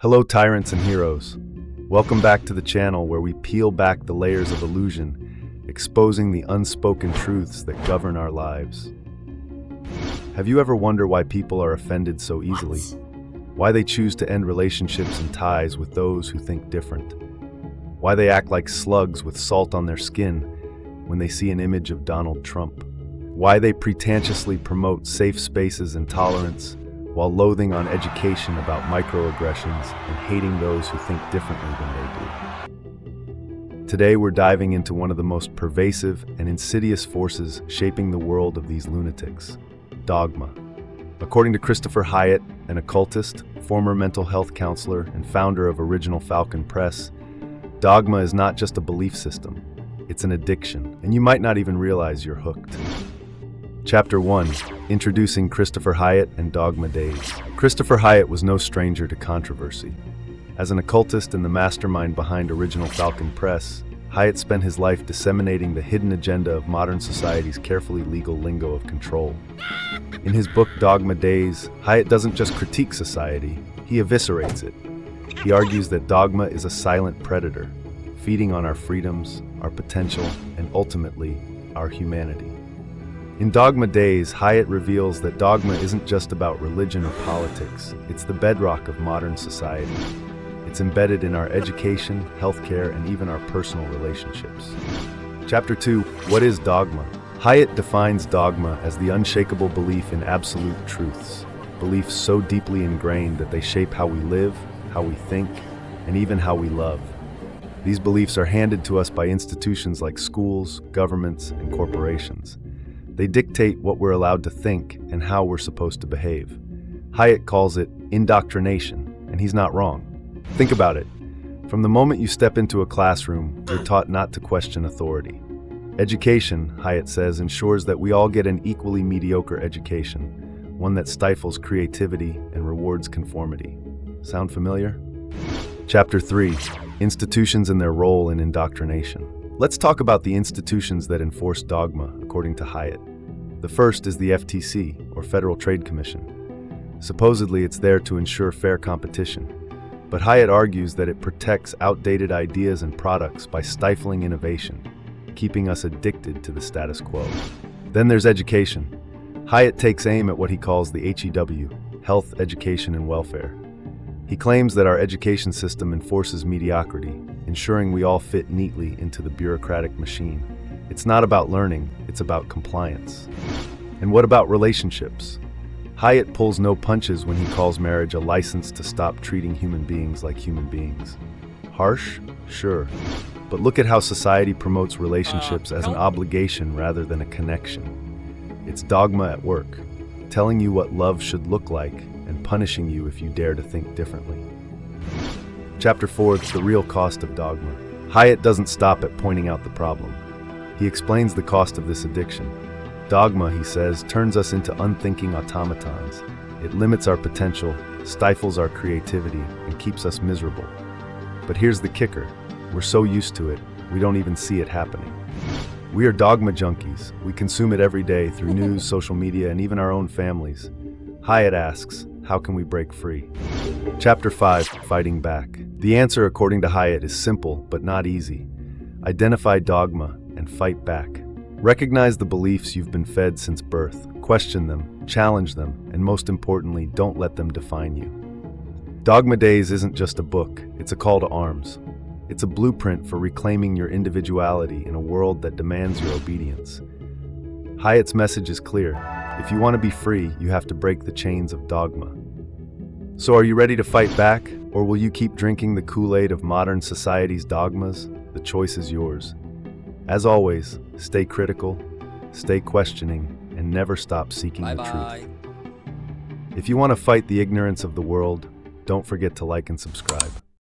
Hello, tyrants and heroes. Welcome back to the channel where we peel back the layers of illusion, exposing the unspoken truths that govern our lives. Have you ever wondered why people are offended so easily? Why they choose to end relationships and ties with those who think different? Why they act like slugs with salt on their skin when they see an image of Donald Trump? Why they pretentiously promote safe spaces and tolerance while loathing on education about microaggressions and hating those who think differently than they do. Today we're diving into one of the most pervasive and insidious forces shaping the world of these lunatics: dogma. According to Christopher Hyatt, an occultist, former mental health counselor, and founder of original Falcon Press, dogma is not just a belief system, it's an addiction, and you might not even realize you're hooked. Chapter 1. Introducing Christopher Hyatt and Dogma Days. Christopher Hyatt was no stranger to controversy. As an occultist and the mastermind behind original Falcon Press, Hyatt spent his life disseminating the hidden agenda of modern society's carefully legal lingo of control. In his book Dogma Days, Hyatt doesn't just critique society, he eviscerates it. He argues that dogma is a silent predator, feeding on our freedoms, our potential, and ultimately, our humanity. In Dogma Days, Hyatt reveals that dogma isn't just about religion or politics, it's the bedrock of modern society. It's embedded in our education, healthcare, and even our personal relationships. Chapter 2. What is dogma? Hyatt defines dogma as the unshakable belief in absolute truths, beliefs so deeply ingrained that they shape how we live, how we think, and even how we love. These beliefs are handed to us by institutions like schools, governments, and corporations. They dictate what we're allowed to think and how we're supposed to behave. Hyatt calls it indoctrination, and he's not wrong. Think about it. From the moment you step into a classroom, you're taught not to question authority. Education, Hyatt says, ensures that we all get an equally mediocre education, one that stifles creativity and rewards conformity. Sound familiar? Chapter 3. Institutions and their role in indoctrination. Let's talk about the institutions that enforce dogma, according to Hyatt. The first is the FTC, or Federal Trade Commission. Supposedly, it's there to ensure fair competition. But Hyatt argues that it protects outdated ideas and products by stifling innovation, keeping us addicted to the status quo. Then there's education. Hyatt takes aim at what he calls the HEW, health, education, and welfare. He claims that our education system enforces mediocrity, ensuring we all fit neatly into the bureaucratic machine. It's not about learning, it's about compliance. And what about relationships? Hyatt pulls no punches when he calls marriage a license to stop treating human beings like human beings. Harsh? Sure. But look at how society promotes relationships as an obligation rather than a connection. It's dogma at work, telling you what love should look like and punishing you if you dare to think differently. Chapter 4. The real cost of dogma. Hyatt doesn't stop at pointing out the problem. He explains the cost of this addiction. Dogma, he says, turns us into unthinking automatons. It limits our potential, stifles our creativity, and keeps us miserable. But here's the kicker. We're so used to it, we don't even see it happening. We are dogma junkies. We consume it every day through news, social media, and even our own families. Hyatt asks, how can we break free? Chapter 5. Fighting back. The answer, according to Hyatt, is simple but not easy. Identify dogma and fight back. Recognize the beliefs you've been fed since birth. Question them, challenge them, and most importantly, don't let them define you. Dogma Days isn't just a book, it's a call to arms. It's a blueprint for reclaiming your individuality in a world that demands your obedience. Hyatt's message is clear. If you want to be free, you have to break the chains of dogma. So are you ready to fight back? Or will you keep drinking the Kool-Aid of modern society's dogmas? The choice is yours. As always, stay critical, stay questioning, and never stop seeking the truth. If you want to fight the ignorance of the world, don't forget to like and subscribe.